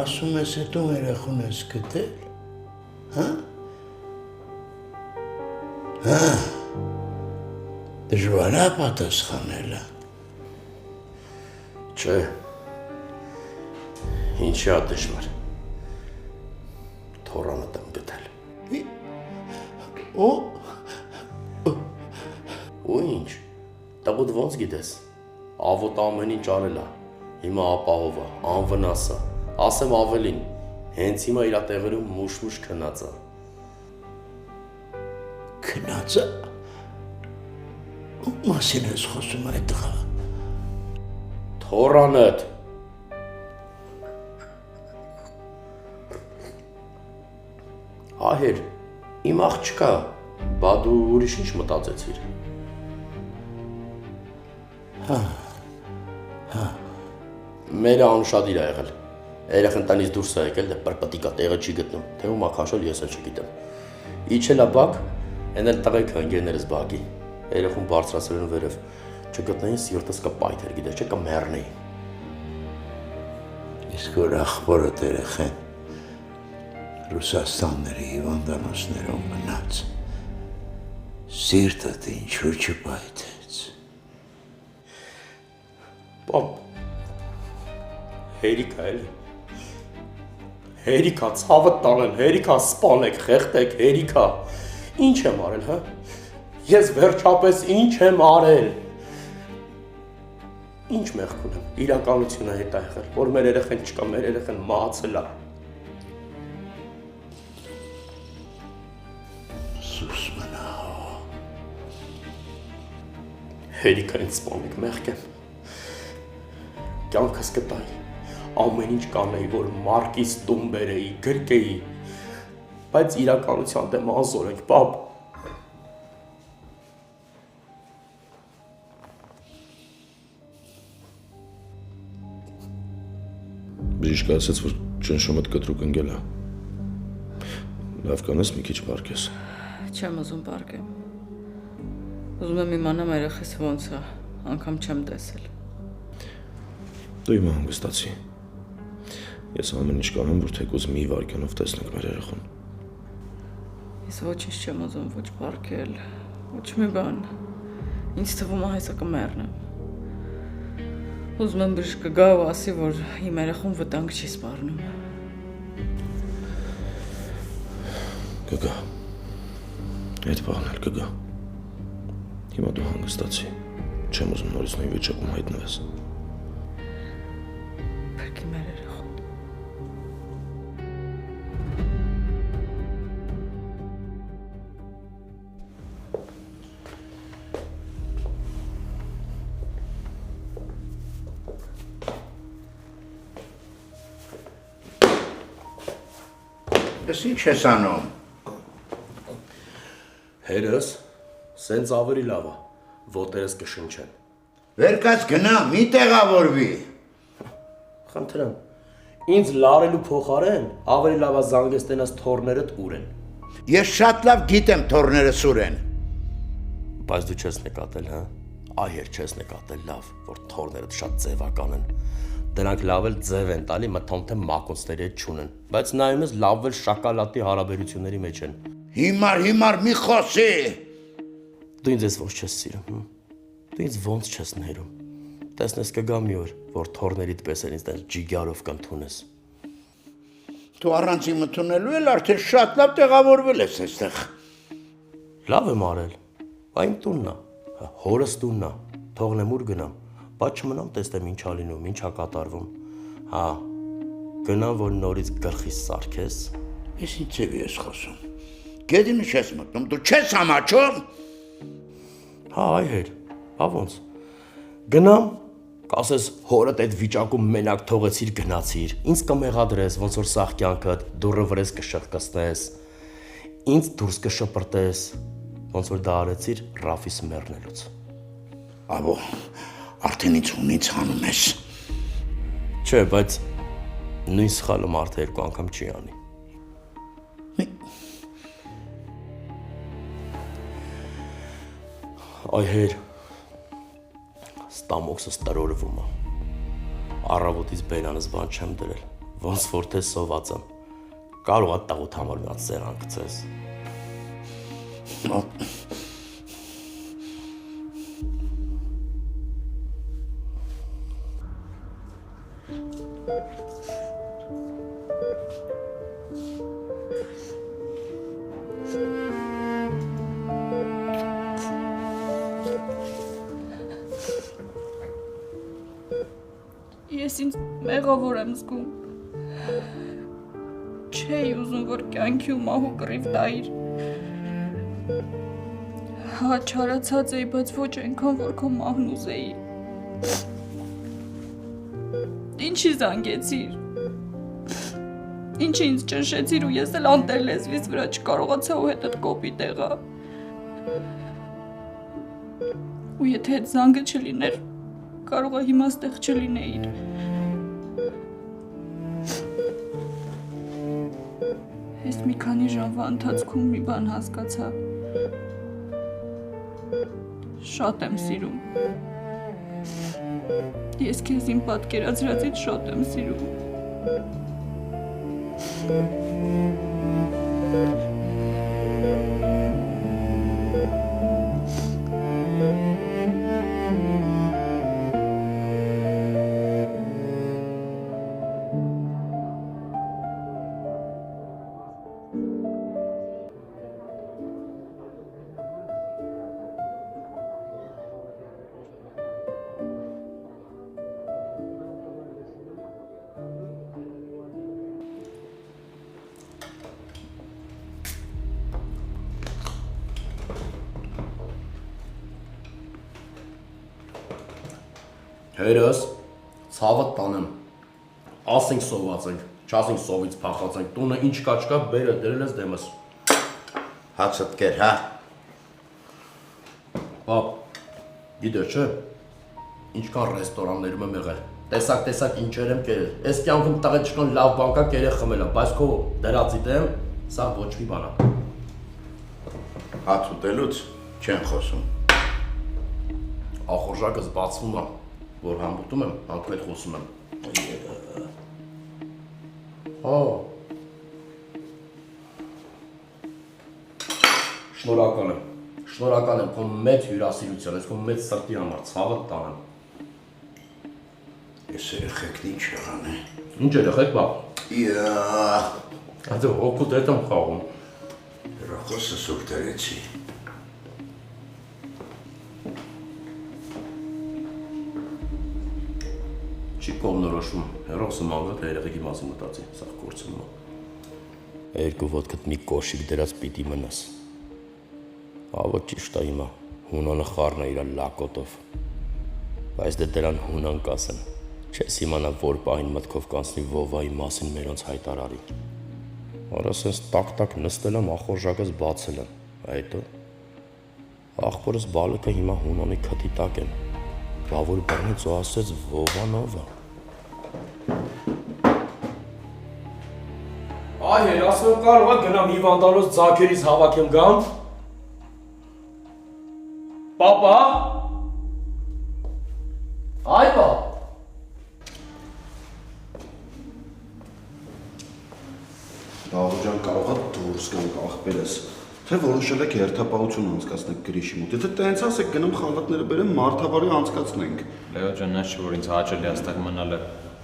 ասում ես հետո երախուն ես գտել, հա? Հա, դժվար է պատասխանելը։ Չէ, ինչի է դժվար, թորանդ եմ գտել։ Ու ինչ, տղուդ ոնց գիտես, ավոտ ամեն ինչ արել է, հիմա ապահով է, անվնաս է, ասեմ ավելին, հենց հիմա իր տեղերում մուշ-մուշ քնած է։ Քնած է։ Ում մասին ես խոսում այդ տղա։ Թորանդ։ Ահեր, իմ աղջկա, բա դու ուրիշ ինչ մտածեցիր։ Հա։ Մերը անուշադիր է եղել, երեխեն տնից դուրս է եկել, դե պրպտիկա տեղը չի գտնում, թե ում է քաշել ես էլ չգիտեմ։ Իջել է բակ, են էլ տղեկ ընկերներս բակի, երեխուն բարձրացրել են վերև, չգտնեին սիրտս կպայթեր, գիտես չէ, կմեռնեի։ Իսկ որ աղբորդ երեխեն Ռուսաստանների հիվանդանոցներում մնաց, սիրտդ ինչու չպայթեց։ Պապ, հերիքա էլի, հերիքա, ցավը տանեն, հերիքա, սպանեք, խեղտեք, հերիքա, ինչ եմ արել, հա, ես վերջապես ինչ եմ արել, ինչ մեղք ունեմ, իրականությունը հետ է եղել, որ մեր երեխեն չկա, մեր երեխեն մահացել է։ Սուս մնա։ Հերիքա ինձ սպանեք, մեղք եմ, կյանքս կտայի, ամեն ինչ կանեի, որ մարկիս տուն բերեի, գրկեի, բայց իրականության դեմ անզոր ենք, պապ։ Բժիշկը ասաց, որ ճնշումդ կտրուկ ընկել է։ Լավ կանես մի քիչ պարկես։ Չեմ ուզում պարկեմ։ Ուզում եմ իմանամ երեխես ոնց է, անգամ չեմ տեսել։ Դու հիմա հանգստացի։ Ես ամեն ինչ կանեմ, որ թեկուզ մի վայրկյանով տեսնենք մեր երեխուն։ Ես ոչինչ չեմ ուզում, ոչ պարկել, ոչ մի բան։ Ինձ թվում է հեսա կմեռնեմ։ Ուզում եմ բժիշկը գա ու ասի, որ իմ երեխուն վտանգ չի սպառնում։ Կգա։ Այդ բանն էլ կգա։ Հիմա դու հանգստացի։ Չեմ ուզում նորից նույն վիճակում հայտնվես։ Բերքի մեր երեխուն։ Ես ինչ ես անում։ Հերս, սենց ավելի լավ է, ոտերս կշնչեն։ Վերկաց գնա, մի տեղավորվի։ Խնդրեմ, ինձ լարելու փոխարեն ավելի լավ է զանգես տենաս թորներդ ուր են։ Ես շատ լավ գիտեմ թորները սուր են։ Բայց դու չես նկատել, հա? Այեր չես նկատել լավ, որ թորներդ շատ ձևական են։ Դրանք լավ էլ ձև են տալի, մտամ թե մակոնցների հետ չունեն, բայց նայում ես լավ էլ շակալատի հարաբերությունների մեջ են։ Հիմար մի խոսի։ Դու ինձ ես ոնց չես սիրում, հմ? Դու ինձ ոնց չես ներում։ Տեսնես կգա մի օր, որ թորներիդ պես էլ ինձ տենց ջիգարով կընդունես։ Դու առանց իմ ընդունելու էլ արդեն շատ լավ տեղավորվել ես այստեղ։ Լավ եմ արել, այն տունն է, հորս տունն է, թողնեմ ուր գնամ, բայց չմնամ տեսնեմ ինչ ա լինում, ինչ ա կատարվում, հա, գնամ, որ նորից գլխիս սարքես։ Ես ինչ ձևի ես խոսում։ Գետինը չես մտնում, դու չես համաչում։ Հա, այհեր, բա ոնց, գնամ, կասես հորդ այդ վիճակում մենակ թողեցիր գնացիր, ինձ կմեղադրես, ոնց որ սաղ կյանքդ դուրը վրես կշղկստես, ինձ դուրս կշպրտես, ոնց որ դա արեցիր Ռաֆիս մեռնելուց։ Աբո, արդեն ինձ ունից հանում ես։ Չէ, բայց նույն սխալը մարդը երկու անգամ չի անի։ Այհեր, ստամոքսս տրորվում է, առավոտից բերանս բան չեմ դրել, ոնց որ թե սոված եմ։ Կարող է տաղուտ համար մի հատ սեղան գցես։ Ես ինձ մեղավոր եմ զգում։ Չէի ուզում, որ կյանքի ու մահու կռիվ տայիր։ Հա, չարացած էի, բայց ոչ այնքան, որ քո մահն ուզեի։ Ինչի զանգեցիր։ Ինչի ինձ ճնշեցիր ու ես էլ անտեր լեզվից վրա չկարողացա ու հետդ կոպիտ եղա։ Ու եթե այդ զանգը չլիներ, կարող է հիմա ստեղ չլինեիր։ Ես մի քանի ժամվա ընթացքում մի բան հասկացա։ Շատ եմ սիրում։ Ես քեզ իմ պատկերացրածից շատ եմ սիրում։ Հերս, ցավը տանեմ, ասենք սոված ենք, չասենք սովից փախած ենք, տունը ինչ կա չկա, բերը դրել ես դեմս։ Հացդ կեր, հա։ Պապ, գիտես չէ, ինչքան ռեստորաններում եմ եղել, տեսակ ինչեր եմ կերել, ես կյանքում տղետ չկան լավ բանկա կերել խմել եմ, բայց քո դրածի դեմ, սա ոչ մի բան է։ Հաց ուտելուց չեն խոսում։ Ախորժակս բացվում է, որ համբուտում եմ, անկվել խոսում եմ։ Շնորհակալ եմ քո մեծ հյուրասիրության, ես քո մեծ սրտի համար, ցավը տանեմ։ Ես երեխեքն ինչ եղան է։ Ինչ երեխեք, բա։ Իա։ Այդ հոգուտ հետ եմ խաղում։ Հեռախոսը սուր դրեցի։ Չի կողմնորոշվում, հեռախոսը մանգատ երեխեքի մասին մտածի, սա գործում է։ Երկու ոտքդ մի կոշիկ դրած պիտի մնաս։ Ավո ճիշտ է հիմա, հունանը խառն է իրա լակոտով։ Բայց դե դրան հունան կասեն, չես իմանա որ պահին մտքով կանցնի Վովայի մասին մերոնց հայտարարի։ Արա սենց տակ-տակ նստել եմ, ախորժակս բացել եմ, այդո։ Աղբորս բալիկը հիմա հունանի քթի տակ են, բա որ բռնից ու ասեց Վովանովը։ Այ հեր, ասում եմ կարող է գնամ հիվանդանոց ձագերից հավաքեմ գամ։ Պապա։ Այ պա։ Դավոջան կարող է դուրս գանք աղբերս, թե որոշել եք հերթապահություն անցկացնեք գրիշի մոտ, եթե տենց ասեք գնամ խանվատները բերեմ մարդավարի անցկացնենք։ Լեո ջան, ես չէ որ ինձ հաճելի աստեղ մնալը։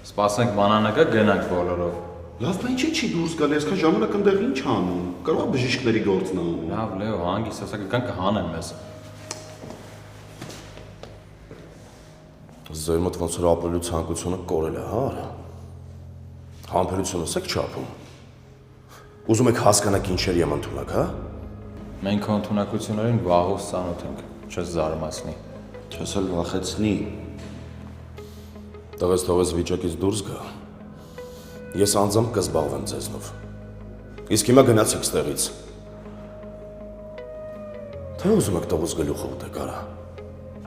Սպասենք բանանը կա գնանք բոլորով։ Լավ, բա ինչի չի դուրս գալի, այսքան ժամանակ ընդեղ ինչ անում։ Կարող է բժիշկների գործն անում։ Լավ, Լեո, հանգիստ ասա կգան կհանեն մեզ։ Ձեր մոտ ոնց որ ապրելու ցանկությունը կորել է, հա։ Համբերությունս եք չափում։ Ուզում եք հասկանաք ինչեր եմ ընդունակ, հա։ Մենք քո ընդունակություններին վաղուց ծանոթ ենք, չես զարմացնի։ Չես էլ վախեցնի։ Տղես թողես վիճակից դուրս գա։ Ես անձամբ կզբաղվեմ ձեզնով։ Իսկ հիմա գնացեք ստեղից։ Թե ուզում եք տողուց գլուխը ուտեք, արա։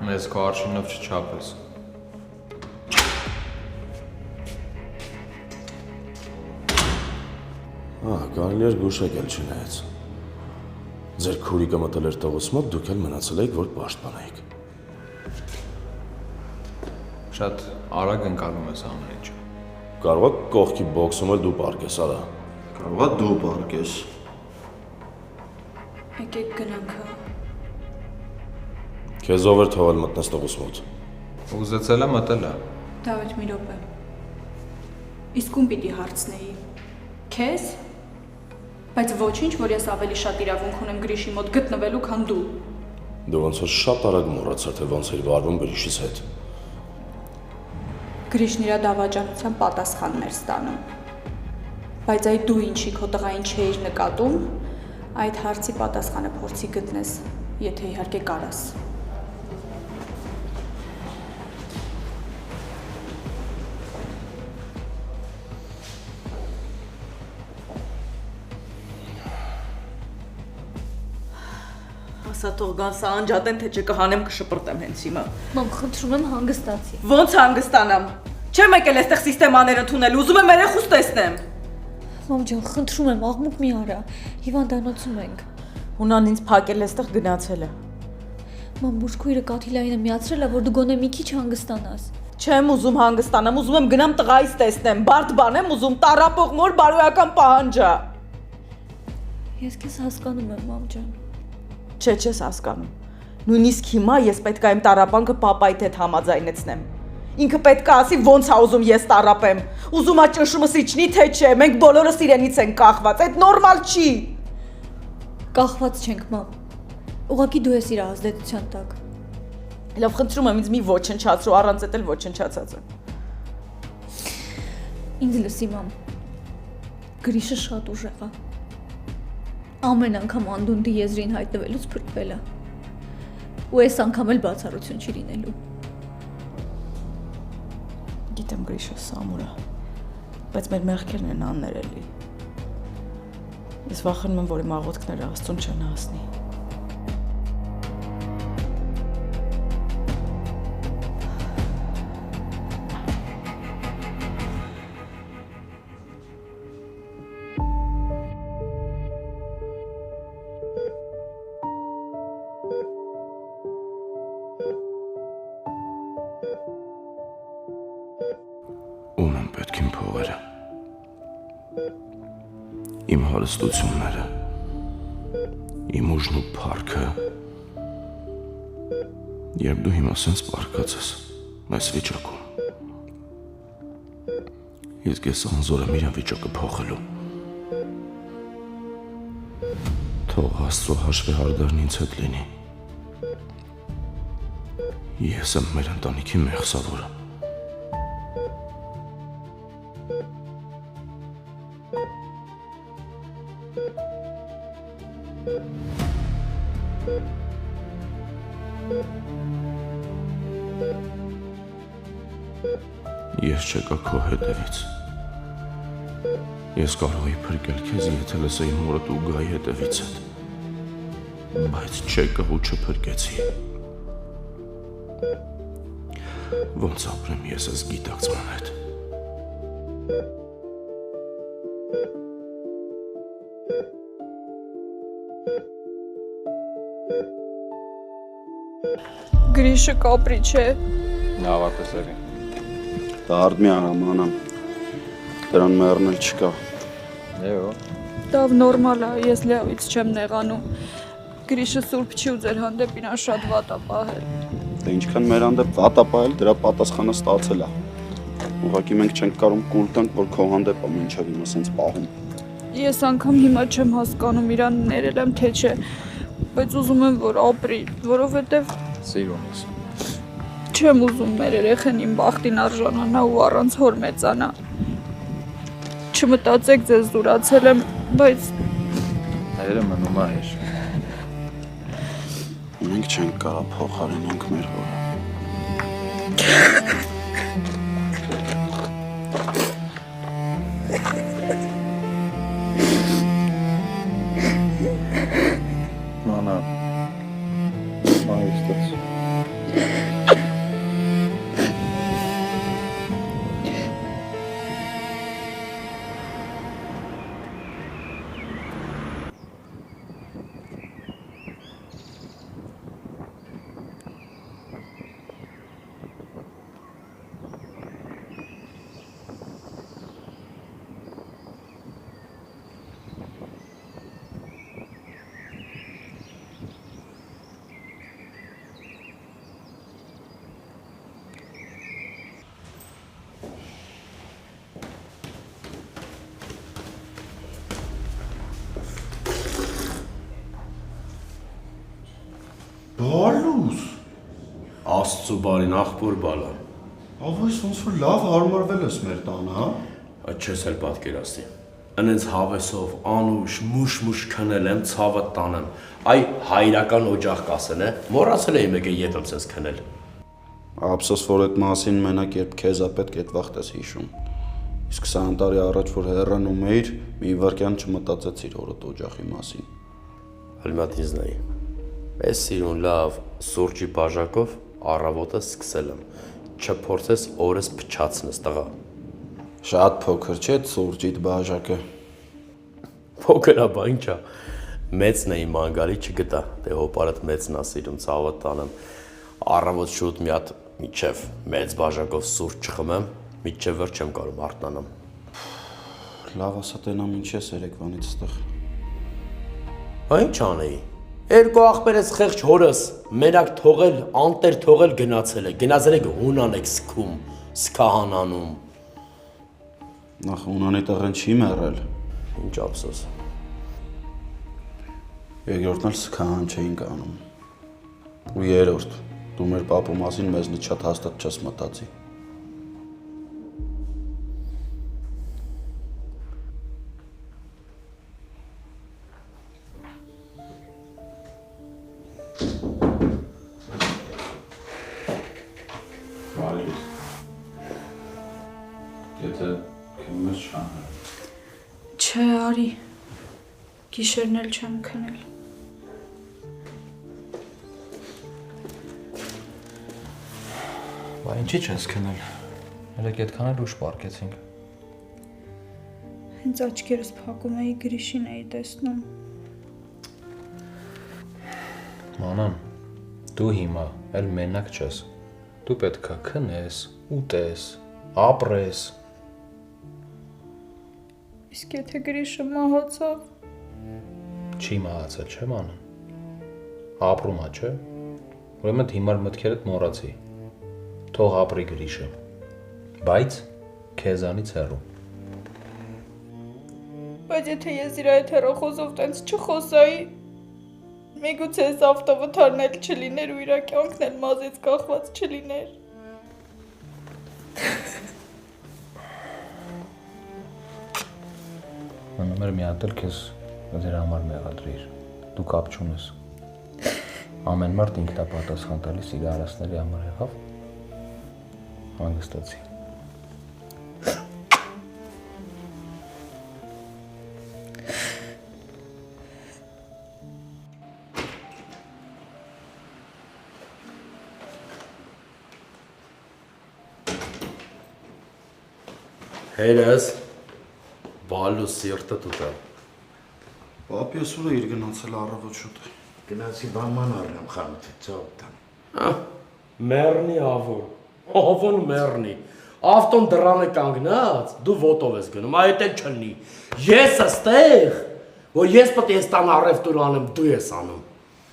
Մեզ քո արշինով չչափես։ Կարելի էր գուշակել չնայած։ Ձեր քուրիկը մտել էր տողուց մոտ, դուք էլ մնացել եք, որ պաշտպանեիք։ Շատ արագ ընկալում ես ամեն ինչը։ Կարող է կողքի բոքսում էլ դու պարկես, արա։ Կարող է դու պարկես։ Եկեք գնանք, հա։ Քեզ ով էր թողել մտնես տղուս մոտ։ Ուզեցել է մտել է։ Դավիթ մի րոպե։ Իսկ ում պիտի հարցնեի։ Քեզ։ Բայց ոչինչ, որ ես ավելի շատ իրավունք ունեմ Գրիշի մոտ գտնվելու, քան դու։ Դու ոնց որ շատ արագ մոռացար, թե ոնց էր վարվում Գրիշից հետ։ Գրիշն իր դավաճանության պատասխանն էր ստանում։ Բայց այդ դու ինչի քո տղային չէիր նկատում, այդ հարցի պատասխանը փորձի գտնես, եթե իհարկե կարաս։ Ասա թող գան սա անջատեն, թե չկհանեմ կշպրտեմ հենց հիմա։ Մամ, խնդրում եմ հանգստացի։ Ոնց հանգստանամ։ Չեմ եկել այստեղ սիստեմաներ ընդունել, ուզում եմ երեխուս տեսնեմ։ Մամ ջան, խնդրում եմ, աղմուկ մի արա։ Հիվանդանոցում ենք։ Հունան ինձ փակել այստեղ գնացել է։ Մամ, բուժքույրը Կաթիլային է միացրել է, որ դու գոնե մի քիչ հանգստանաս։ Չեմ ուզում հանգստանամ, ուզում եմ գնամ տղայիս տեսնեմ, բարդ բան եմ ուզում, տարապող մոր բարոյական պահանջա։ Ես քեզ հասկանում եմ, մամ ջան։ Չէ, չես հասկանում։ Նույնիսկ հիմա ես պետք է իմ տարապանքը պապայիդ հետ համաձայնեցնեմ։ Ինքը պետք է ասի ոնց է ուզում ես տարապեմ։ Ուզում է ճնշումս իջնի, թե չէ, մենք բոլորս իրենից ենք կախված, այդ նորմալ չի։ Կախված չենք, մամ։ Ուղղակի դու ես իր ազդեցության տակ։ Լավ, խնդրում եմ ինձ մի ոչնչացրու, առանց էդ էլ ոչնչացած եմ։ Ինձ լսի, մամ։ Գրիշը շատ ուժեղ է։ Ամեն անգամ անդունդի եզրին հայտնվելուց փրկվել է։ Ու այս անգամ էլ բացառություն չի լինելու։ Գիտեմ Գրիշը սամուր է, բայց մեր մեղքերն են աններելի։ Ես վախենում եմ, որ իմ աղոթքները Աստծուն չեն հասնի։ Ում են պետք իմ փողերը։ Իմ հարստությունները։ Իմ ուժն ու փառքը։ Երբ դու հիմա սենց պարկած ես այս վիճակում։ Իսկ ես անզոր եմ իրան վիճակը փոխելու։ Թող Աստծո հաշվի հարգարն ինձ հետ լինի։ Ես եմ մեր ընտանիքի մեղսավորը։ Ես չեկա քո հետևից։ Ես կարող էի փրկել քեզ, եթե լսեի մորդ ու գայի հետևից հետ։ Բայց չեկա ու չփրկեցի։ Ոնց ապրեմ ես այս գիտակցման հետ։ Գրիշը կապրի չէ։ Լավ, ապեսերի։ Դա արդմի արամանան։ Դրան մեռնել չկա։ Եո։ Դա նորմալ է, ես լիավից չեմ նեղանում։ Գրիշը սուրբ չի ու ձեր հանդեպ իրան շատ վատ է պահել։ Դե ինչքան մեր հանդեպ վատ է պահել, դրա պատասխանը ստացել է։ Ուղղակի մենք չենք կարող կուլ տանք, որ քո հանդեպ է մինչև հիմա սենց պահում։ Ես անգամ հիմա չեմ հասկանում իրան ներել եմ թե չէ, բայց ուզում եմ որ ապրի, որովհետև Սիրուն ես։ չեմ ուզում մեր երեխեն իմ բախտին արժանանա ու առանց հոր մեծանա։ Չմտածեք ձեզ զուրացել եմ, բայց Հայերը մնում է հեշ։ Մենք չենք կարող փոխարինենք մեր հորը։ Մանա։ Մայստաց։ Աստծո բարին աղբոր բալան։ Ահա ես ոնց որ լավ հարմարվել ես մեր տանը, հա։ Այդ չես էլ պատկերացնի։ Անենց հավեսով անուշ մուշ քնել եմ ցավը տանեմ։ Այ հայրական օջախ կասեն է։ Մոռացել էի մեկը ետ եմ ցես քնել։ Ափսոս որ այդ մասին մենակ երբ քեզ է պետք այդ վաղտ ես հիշում։ Իսկ 20 տարի առաջ որ հեռանում էիր, մի վարքյան չմտածեցիր օրդ օջախի մասին։ Հլմատինզնայի։ Էս սիրուն լավ սուրճի բաժակով առավոտը սկսել եմ։ Չփորձես օրս փչացնես տղա։ Շատ փոքր չէ սուրճիդ բաժակը։ Փոքր է, բա ինչա։ Մեծն էի մանգալի չգտա, դե հոպարդ մեծն է սիրում ցավը տանեմ։ Առավոտ շուտ մի հատ միջև մեծ բաժակով սուրճ չխմեմ, միջև վեր չեմ կարող արթնանամ։ Լավ ասա տենամ ինչ ես երեկվանից ստեղ։ Բա ինչ անեի։ Երկու աղբերս խեղճ հորս մենակ թողել, անտեր թողել գնացել է։ Գնացել եք հունան եք սկում, սկահանանում։ Նախ ունանի տղեն չի մեռել։ Ինչ ափսոս։ Երկրորդն էլ սկահան չէինք անում։ Ու երրորդ, դու մեր պապու մասին մեզնից շատ հաստատ չես մտածի։ Չէ, արի։ Գիշերն էլ չեմ քնել։ Բա ինչի՞ չես քնել։ Երեք այդքան էլ ուշ պարկեցինք։ Հենց աչքերս փակում էի, Գրիշին էի տեսնում։ Մանան, դու հիմա էլ մենակ չես։ Դու պետքա քնես, ուտես, ապրես։ Իսկ եթե Գրիշը մահացավ։ Չի մահացել, չէ՞ մանան։ Ապրում է, չէ՞։ Ուրեմն հիմար մտքերդ մոռացի։ Թող ապրի Գրիշը։ Բայց քեզանից հեռու։ Բայց եթե ես իր այդ հեռախոսով տենց չխոսայի, միգուցե այս ավտովը թարնել չլիներ ու իր կյանքն էլ մազից կախված չլիներ։ Մնում էր մի հատ էլ քեզ դեր համար մեղադրիր։ Դու կապ չունես։ Ամեն մարդ ինքն է պատասխան տալիս իր արածների համար եղավ։ Հանգստացի։ Հերս բալու սիրտը տուտա։ Պապի ես ուր է իր գնացել առավոտ շուտ։ Գնացի բանման առնեմ խանութի ծովտան։ Մեռնի ավոն։ Ավոն մեռնի։ Ավտոն դռանը կանգնած, դու ոտով ես գնում, այդ էլ չլինի։ Ես աստեղ, որ ես պետք է տան առևտուր անեմ, դու ես անում։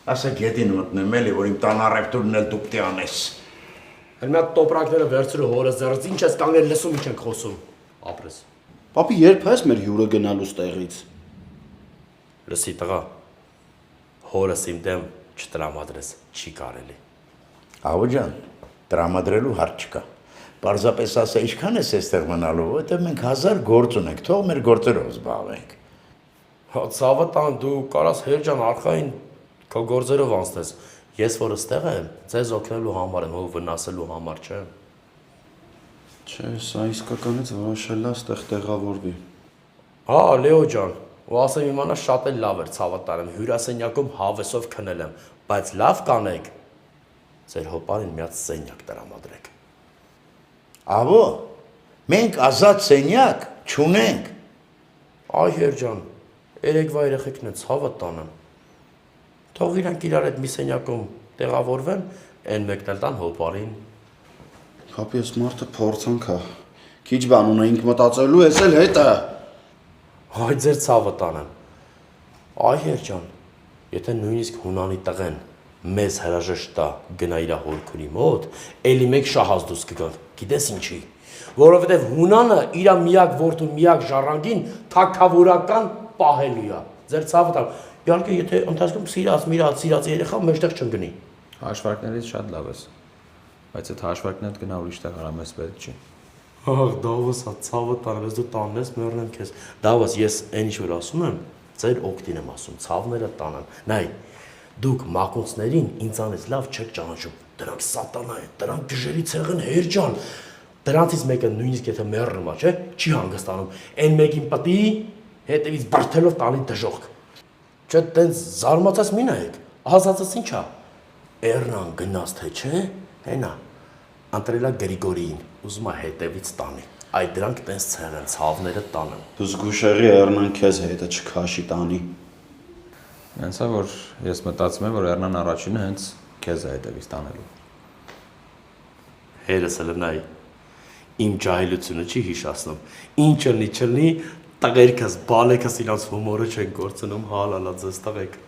Ասա գետին մտնեմ էլի, որ իմ տան առևտուրն էլ դու պիտի անես։ Հենց մի հատ տոպրակները վերցրու հորս ձեռից, ինչ ես կանգնել լսում, ինչ ենք խոսում։ Ապրես։ Պապի երբ ես մեր հյուրը գնալու ստեղից։ Լսի տղա, հորս իմ դեմ չտրամադրես, չի կարելի։ Ահա ջան, տրամադրելու հարց չկա։ Պարզապես ասա ինչքան ես այստեղ մնալու, որտեղ մենք 1000 գործ ունենք, թող մեր գործերով զբաղվենք։ Հա ցավը տան դու կարաս հեր ջան արխային քո գործերով անցնես։ Ես որ այստեղ եմ, ձեզ օգնելու համար եմ, ով վնասելու համար չէ։ Չէ, սա իսկականից որոշել է այստեղ տեղավորվի։ Հա, Լեո ջան, ու ասեմ իմանա շատ էլ լավ էր ցավը տանեմ, հյուրասենյակում հավեսով քնել եմ, բայց լավ կանեք։ Ձեր հոպարին մի հատ սենյակ տրամադրեք։ Ահա, մենք ազատ սենյակ չունենք։ Այ հեր ջան, երեկվա երեխեքն են ցավը տանեմ։ Թող իրանք իրար այդ մի սենյակում տեղավորվեն, այն մեկն էլ տան հոպարին։ Պապի ես մարդը փորձանք է։ Քիչ բան ունենք մտածելու, ես էլ հետը։ Այ ձեր ցավը տանեմ։ Այ հեր ջան, եթե նույնիսկ հունանի տղեն մեզ հրաժեշտ տա գնա իր հորքունի մոտ, էլի մեկ շահազդուս կգանք։ Գիտես ինչի։ Որովհետև հունանը իր միակ որդու միակ ժառանգին թակավորական պահելու է։ Ձեր ցավը տանեմ։ Իհարկե եթե ընթացքում սիրած երեխա մեջտեղ չընկնի։ Հաշվարկներից շատ լավ ես։ Բայց այդ հաշվարկն էլ գնա ուրիշ տեղ արա, մեզ պետք չի։ Ահ, դավոս, հա ցավը տանես դու տանես, մեռնեմ քեզ։ Դավոս, ես այն ինչ որ ասում եմ, ձեր օգտին եմ ասում, ցավները տանան։ Նայ, դուք մակոնցներին ինձանից լավ չեք ճանաչում։ Դրանք սատանա են, դրանք գժերի ցեղ են հերջան։ Դրանցից մեկը նույնիսկ եթե մեռնում է, չէ, չի հանգստանում։ Այն մեկին պատի հետևից բրթելով տալի դժոխք։ Չէ, տենց զարմացած մի նայեք։ Ասածս ինչա։ Էրնան գնաց թե չէ, հենա։ Անտրելա Գրիգորիին, ուզում է հետևից տանի։ Այդ դրանք տենց ցեղ են, ցավները տանեն։ Դու զգուշեղի Էրնան քեզ հետը չքաշի տանի։ Հենց է որ ես մտածում եմ, որ Էրնան առաջինը հենց քեզ է հետևից տանելու։ Հերս էլ նայ։ Իմ ջահելությունը չի հիշացնում։ Ինչ չլնի, տղերքս, բալեքս իրանց հումորը չեն գործնում, հալալա ձեզ տղեկ։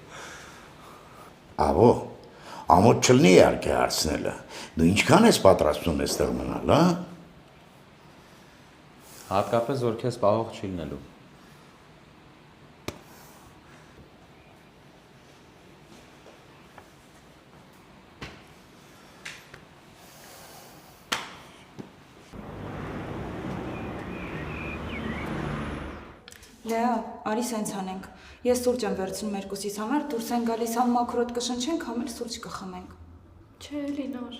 Ավո, ամոթ չլնի իհարկե հարցնելը։ Դու ինչքան ես պատրաստվում այստեղ մնալ, հա։ Հատկապես որ քեզ պահող չի լինելու։ Լեա, արի սենց անենք։ Ես սուրճ եմ վերցնում երկուսիս համար, դուրս են գալիս համ մաքրոտ կշնչենք, համ էլ սուրճ կխմենք։ Չէ, Լինար։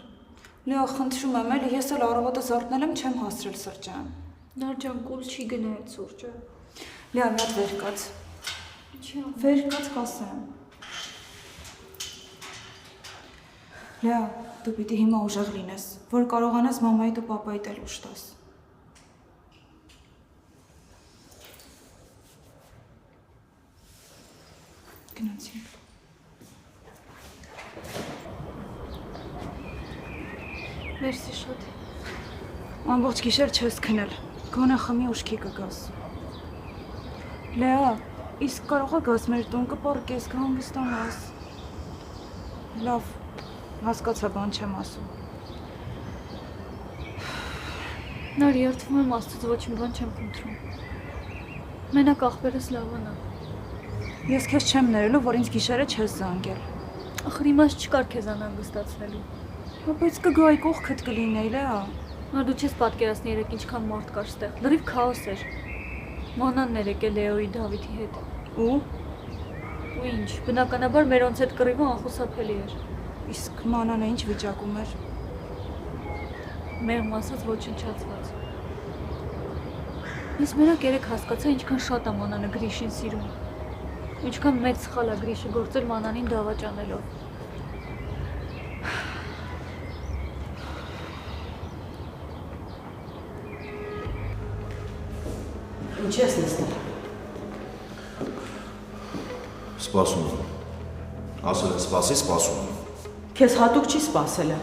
Լեա, խնդրում եմ, էլի ես էլ առավոտը զարթնել եմ, չեմ հասցրել սրճան։ Նարջան, կուլ չի գնա այդ սուրճը։ Լեա, մի հատ վեր կաց։ Ինչի՞ Վեր կաց կասեմ։ Լեա, դու պիտի հիմա ուժեղ լինես, որ կարողանաս մամայիդ ու պապայիդ էլ ուշ տաս։ Գնացինք։ Մերսի շատ։ Ամբողջ գիշեր չես քնել, գոնե խմի ուշքի կգաս։ Լեա, իսկ կարող է գաս մեր տուն կպառկես, կհանգստանաս։ Լավ, հասկացա, բան չեմ ասում։ Նարի, երդվում եմ Աստծուց, ոչ մի բան չեմ խնդրում։ Մենակ աղբերս լավանա։ Ես քեզ չեմ ներելու, որ ինձ գիշերը չես զանգել։ Ախր իմաստ չկար քեզ անհանգստացնելու։ Բայց կգայի կողքդ կլինեի, Լեա։ Նա դու չես պատկերացնի երեք ինչքան մարդ կար ստեղ։ Լրիվ քաոս էր։ Մանանն էր եկել Լեոյի Դավիթի հետ։ Ու ինչ, բնականաբար մերոնց հետ կռիվը անխուսափելի էր։ Իսկ Մանանը ինչ վիճակում էր։ Մեղմ ասած ոչնչացված։ Ես մենակ երեք հասկացա ինչքան շատ է Մանանը Գրիշին սիրում։ Ինչքան մեծ սխալ է Գրիշը գործել Մանանին դավաճանելով։ Ինչ ես նստել։ Սպասում եմ։ Ասել եմ սպասի, սպասում եմ։ Քեզ հատուկ չի սպասելը։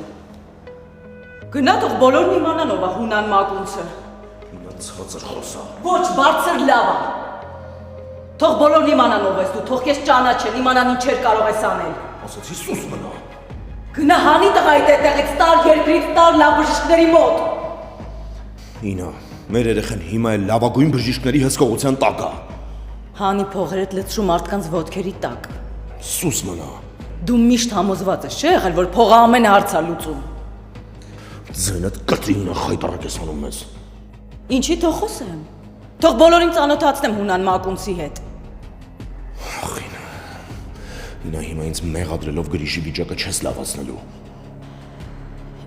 Գնա թող բոլորն իմանան ով է Հունան Մակունցը։ Հիմա ցածր խոսա։ Ոչ, բարձր լավ է։ Թող բոլորն իմանան ով ես դու, թող քեզ ճանաչեն, իմանան ինչեր կարող ես անել։ Ասացի սուս մնա։ Գնա հանի տղայիդ այդտեղից տար երկրից տար լավ բժիշկների մոտ։ Ինա, մեր երեխան հիմա էլ լավագույն բժիշկների հսկողության տակ է։ Հանի փողերդ լցրու մարդկանց ոտքերի տակ։ Սուս մնա։ Դու միշտ համոզված ես, չէ՞ եղել, որ փողը ամեն հարց է լուծում։ Ձենդ կտրինը խայտարակ ես անում ես։ Ինչի թող խոսեմ։ Թող բոլորին ծանոթացնեմ Հունան Մակունցի հետ։ Ինա հիմա ինձ մեղադրելով Գրիշի վիճակը չես լավացնելու։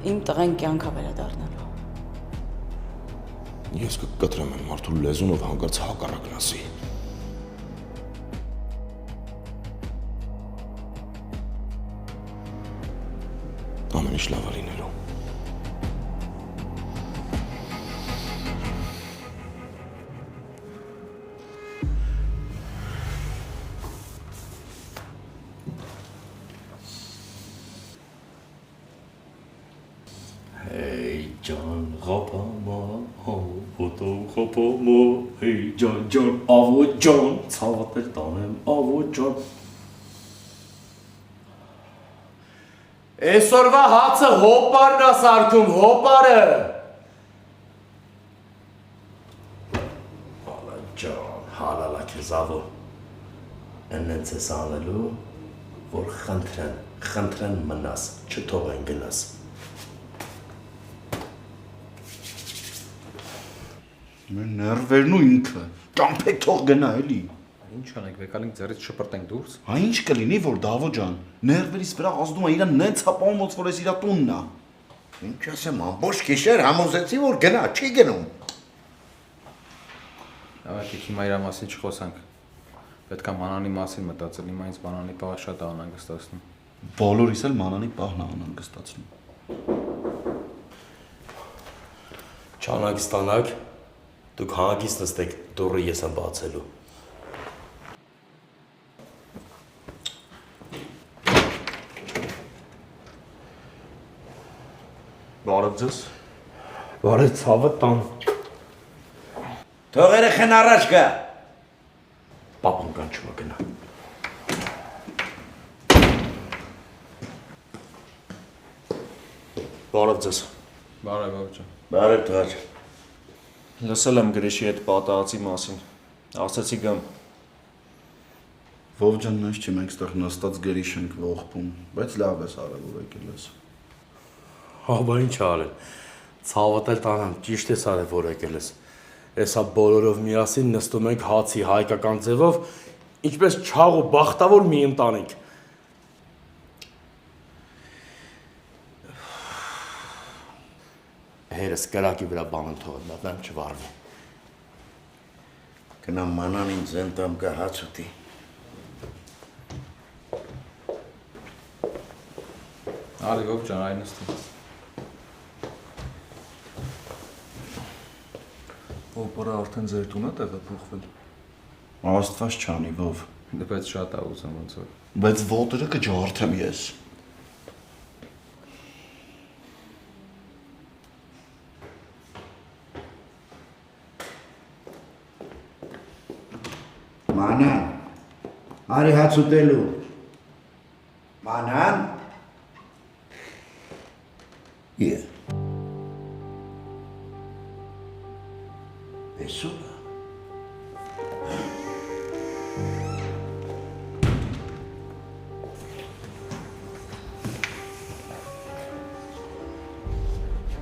Իմ տղեն կյանքա վերադառնալու։ Ես կկտրեմ եմ մարդու լեզունով հանկարծ հակառակն ասի։ Ամեն ինչ լավ է լինելու։ Hey John, Rapama, Hoto Rapama, hey John, Avo John, ցավատել տանեմ, Avo John։ Այսօրվա հացը հոպարն է սարքում, հոպարը։ Հալա John, հալալա քեզ Avo։ Ընենց ես անելու, որ խնդրեն մնաս, չթողեն գնաս։ Մեր ներվերն ու ինքը։ Ճամփեք թող գնա էլի։ Ինչ անենք, վեկալին ձեռից շպրտենք դուրս։ Հա ինչ կլինի որ Դավո ջան, ներվերից վրա ազդում է իրան նենց հապաում ոնց որ էս իր տունն է։ Ինչ ասեմ, ամբողջ գիշեր համոզեցի, որ գնա, չի գնում։ Ավարտեք հիմա իր մասին չխոսանք։ Պետք է մանանի մասին մտածել, հիմա ինձ մանանի պահը շատ է անհանգստացնում։ Բոլորիս էլ մանանի պահն է անհանգստացնում։ Չանակ ստանակ, դուք հանգիստ նստեք, դուռը ես եմ բացելու։ Բարև ձեզ։ Բարև ցավը տան։ Թող երեխան առաջ գա։ Պապան կանչում է գնա։ Բարև ձեզ։ Բարև ջան։ Բարև տղաջ։ Լսել եմ Գրիշի հետ պատահածի մասին։ Ասացի գամ։ Վով ջան, նայ չի մենք ստեղ նստած գրիշ ենք ողբում, բայց լավ ես արել որ եկել ես։ Հա, բա ինչ արել։ Ցավդ էլ տանեմ, ճիշտ ես արել, որ եկել ես։ Էսա բոլորով միասին նստում ենք հացի հայկական ձևով, ինչպես չաղ ու բախտավոր մի ընտանիք։ Հերս կրակի վրա բանն թողել, մատեմ չվարվի։ Գնամ մանան ինձ ընտամ կա հաց ուտի։ Արի ով ջան, այն նստի։ Օպերա արդեն ձեր տունը տեղափոխվել։ Աստված չանի Վով։ Դեպēc շատ է ուզում ոնց որ։ Բայց ոտերը կջարդեմ ես։ Մանան, արի հաց ուտելու։ Մանան։ Է։ Էսուր։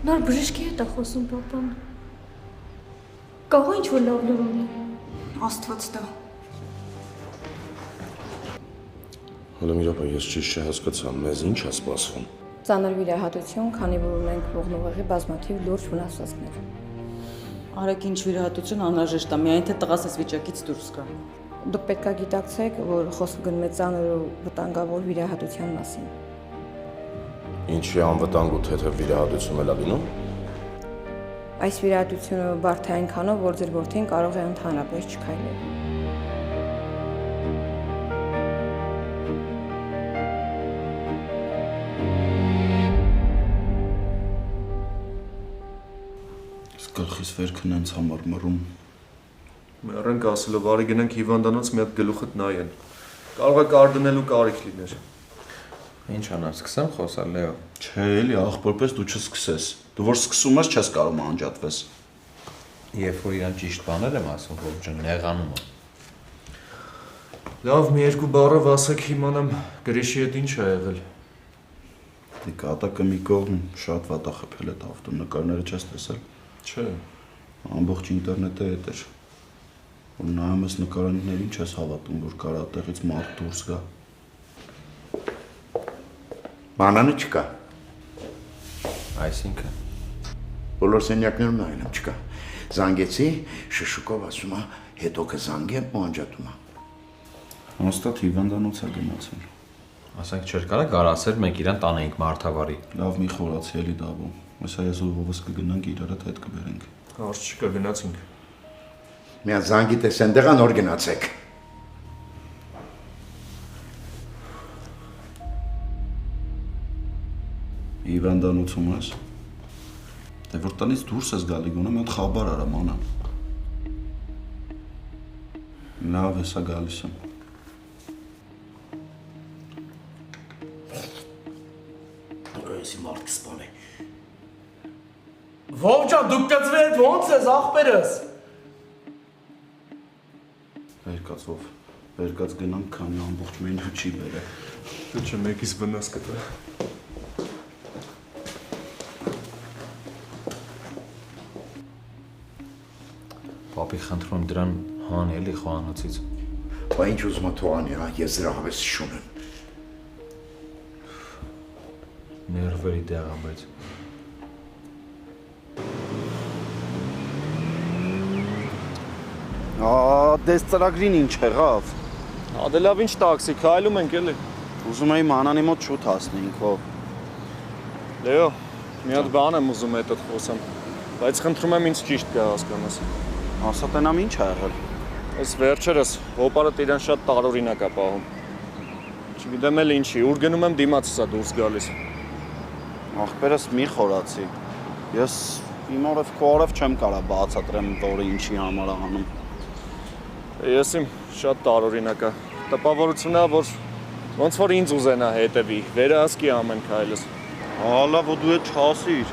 Նոր բժշկի հետ է խոսում պապան։ Կարող է ինչ-որ լավ լուր ունի։ Աստված տա։ Հələ իրապա ես ճիշտ չհասկացա, մեզ ինչ է սպասվում։ Ծանր վիրահատություն, քանի որ ունենք ողնուղեղի բազմաթիվ լուրջ վնասվածքներ։ Արեք ինչ վիրահատություն անհրաժեշտ է, միայն թե տղաս այս վիճակից դուրս գա։ Դուք պետք է գիտակցեք, որ խոսքը գնում է ծանր ու վտանգավոր վիրահատության մասին։ Ինչի անվտանգ ու թեթև վիրահատություն էլ ալինում։ Այս վիրահատությունը բարդ է այնքանով, որ ձեր որդին կարող է ընդհանրապես չքայլել։ Գլխիս վերքն հենց համար մռում։ Մեռանք ասելով, արի գնանք հիվանդանոց մի հատ գլուխդ նայեն։ Կարող է կարդնելու կարիք լիներ։ Ինչ անեմ, սկսեմ խոսալ Լեո։ Չէ, էլի աղբորպես դու չսկսես։ Դու որ սկսում ես, չես կարող անջատվես։ Երբ որ իրան ճիշտ բաներ եմ ասում, ով ջան, նեղանում եմ։ Լավ, մի երկու բառով ասեք իմանամ Գրիշի հետ ինչ է եղել։ Դե կատակը մի կողմ շատ վատ է խփել այդ ավտոնկարները չես տեսել։ Չէ։ Ամբողջ ինտերնետը հետ էր։ Որ նայում ես նկարաններին չես հավատում, որ կարա տեղից մարդ դուրս գա։ Մանանը չկա։ Այսինքն Բոլոր սենյակներում նայում չկա։ Զանգեցի, շշուկով ասում է, հետո կզանգեմ ու անջատում է։ Հաստատ հիվանդանոց է գնացել։ ասենք չէր կարա գարասեր մենք իրան տանեինք մարդավարի։ Լավ մի խորացի էլի Դավո։ Այսա ես ու Վովս կգնանք իրար հետ կբերենք։ Հարց չկա, գնացինք։ Մի հատ զանգի տեսեն տեղա նոր գնացեք։ Հիվանդանոցում ես։ Դե որ տնից դուրս ես գալի գոնե մի հատ խաբար արա մանա։ Լավ էսա գալիս եմ։ Այսի մարդ կսպանե։ Ով ջան, դուք կծվեք ո՞նց ես ախպերս։ Վերկած գնանք, քանի ամբողջ մենյու չի բերե։ Դու չէ մեկից վնաս կտա։ Պապի խնդրում եմ դրան հանի էլի խոհանոցից։ Բա ինչ ուզում է թողանի, հա, ես դրա հավես չունեմ։ Ներվերի դեղ եմ, բայց Դες ծրագրին ինչ եղավ։ Դե լավ ինչ տաքսի, քայլում ենք էլի։ Ուզում էի մանանի մոտ շուտ հասնեինք, ով։ Լեո, մի հատ բան եմ ուզում հետդ խոսեմ, բայց խնդրում եմ ինձ ճիշտ կհասկանաս։ Ասա տենամ ինչ ա եղել։ Այս վերջերս հոպարդ իրան շատ տարօրինակ է պահում։ Չգիտեմ էլ ինչի, ուր գնում եմ դիմացս է դուրս գալիս։ Ախպերս մի խորացի։ Ես իմ օրև քո օրև չեմ կարա բացատրեմ, որը ինչի համար ա անում։ Ես իմ շատ տարօրինակ է։ Տպավորությունն է, որ ոնց որ ինձ ուզենա հետևի, վերահսկի ամեն քայլս։ Հալա, որ դու է չասիր։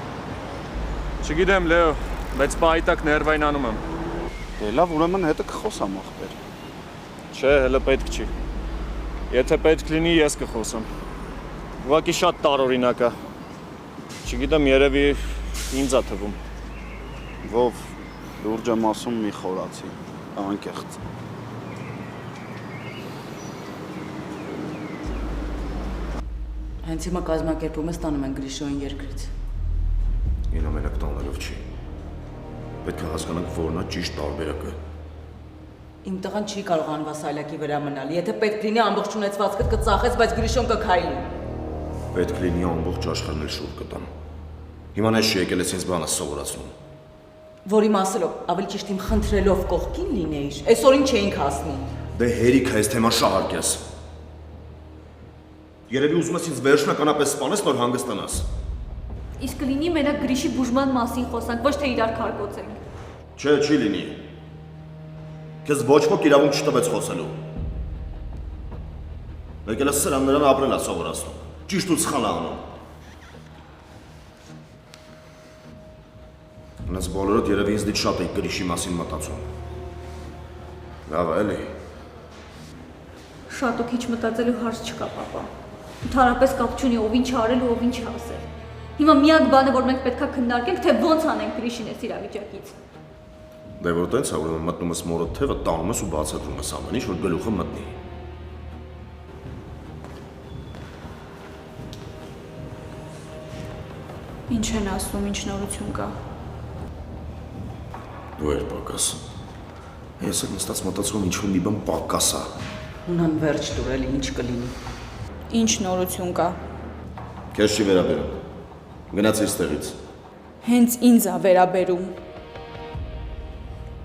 Չգիտեմ, Լեո, բայց պայտակ ներվայնանում եմ։ Դե լավ, ուրեմն հետը կխոսամ ախպեր։ Չէ, հələ պետք չի։ Եթե պետք լինի, ես կխոսեմ։ Ուղղակի շատ տարօրինակ է։ Չգիտեմ, երևի ինձ է թվում։ Ով լուրջ եմ ասում մի խորացի, անկեղծ։ Հենց հիմա կազմակերպում ես տանում են Գրիշոյին երկրից։ Ինը մենակ տանելով չի։ Պետք է հասկանանք, որն է ճիշտ տարբերակը։ Իմ տղան չի կարող անվասայլակի վրա մնալ։ Եթե պետք լինի ամբողջ ունեցվածքդ կծախես, բայց Գրիշոն կքայլի։ Պետք լինի ամբողջ աշխարհն էլ շուռ կտամ։ Հիմա ես չի եկել ես ինձ բանը սովորացնում։ Որի մասելով, ավելի ճիշտ իմ խնդրելով կողքին լինեիր, այսօրին չէինք հասնի։ Դե հերիք այս թեման շահարկես։ Երևի ուզում ես ինձ վերջնականապես սպանես, նոր հանգստանաս։ Իսկ կլինի մենակ Գրիշի բուժման մասին խոսանք, ոչ թե իրար քարկոծենք։ Չէ, չի լինի։ Քեզ ոչ ոք իրավունք չտվեց խոսելու։ Եկել ես սրան նրան ապրել է սովորացնում։ Ճիշտ ու սխալ անում։ Հենց բոլորդ երևի ինձնից շատ եք Գրիշի մասին մտածում։ Լավ է, էլի։ Շատ ու քիչ մտածելու հարց չկա, պապա։ Ընդհանրապես կապ չունի ով ինչ արել ու ով ինչ ասել։ Հիմա միակ բանը, որ մենք պետքա քննարկենք, թե ոնց անենք Գրիշին այս իրավիճակից։ Դե որ տենց է, ուրեմն մտնում ես մորդ թևը, տանում ես ու բացատրում ես ամեն ինչ, որ գլուխը մտնի։ Ինչ են ասում, ինչ նորություն կա։ Դու էր պակաս։ Ես էլ նստած մտածում ինչ որ մի բան պակաս է։ Ունան վերջ տուր էլի ինչ կլինի։ Ինչ նորություն կա։ Քեզ չի վերաբերում։ Գնացիր ստեղից։ Հենց ինձ ա վերաբերում։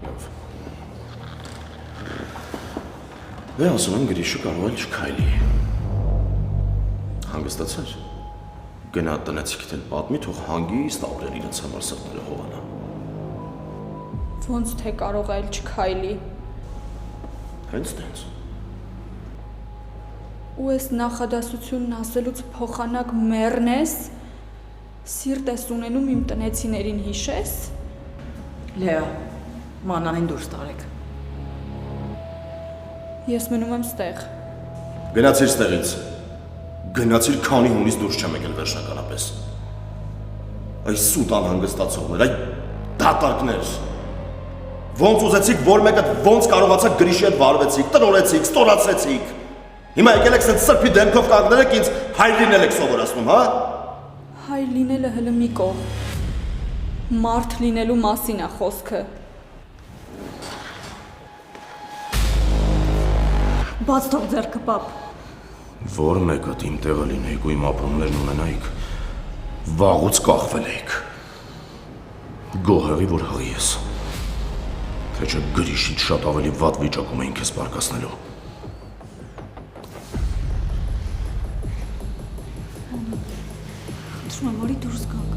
Լավ։ Դե ասում եմ Գրիշը կարող է չքայլի։ Հանգստացար։ Գնա տնեցիքդ էլ պատմի, թող հանգիստ ապրեն իրենց համար սրտերը հովանա։ Ոնց թե կարող է չքայլի։ Հենց տենց։ Ու ես նախադասությունն ասելուց փոխանակ մեռնես, սիրտ ես ունենում իմ տնեցիներին հիշես։ Լեա, մանանին դուրս տարեք։ Ես մնում եմ ստեղ։ Գնացիր ստեղից։ Գնացիր, քանի հունից դուրս չեմ եկել վերջնականապես։ Այս սուտ անհանգստացողներ, այ դատարկներ։ Ոնց ուզեցիք, որ մեկը ոնց կարողացաք Գրիշի հետ վարվեցիք, տնորեցիք, ստորացրեցիք։ Հիմա եկել եք սենց սրբի դեմքով կանգնել եք ինձ հայր լինել եք սովորացնում, հա։ Հայր լինելը հələ մի կողմ։ Մարդ լինելու մասին է խոսքը։ Բաց թող ձեռքը, պապ։ Որ մեկը իմ տեղը լինեիք ու իմ ապրումներն ունենայիք, վաղուց կախվել էիք։ Գոհեղի, որ հղի ես։ Թե չէ Գրիշից շատ ավելի վատ վիճակում էին քեզ բարկացնելու։ Խնդրում եմ, արի դուրս գա։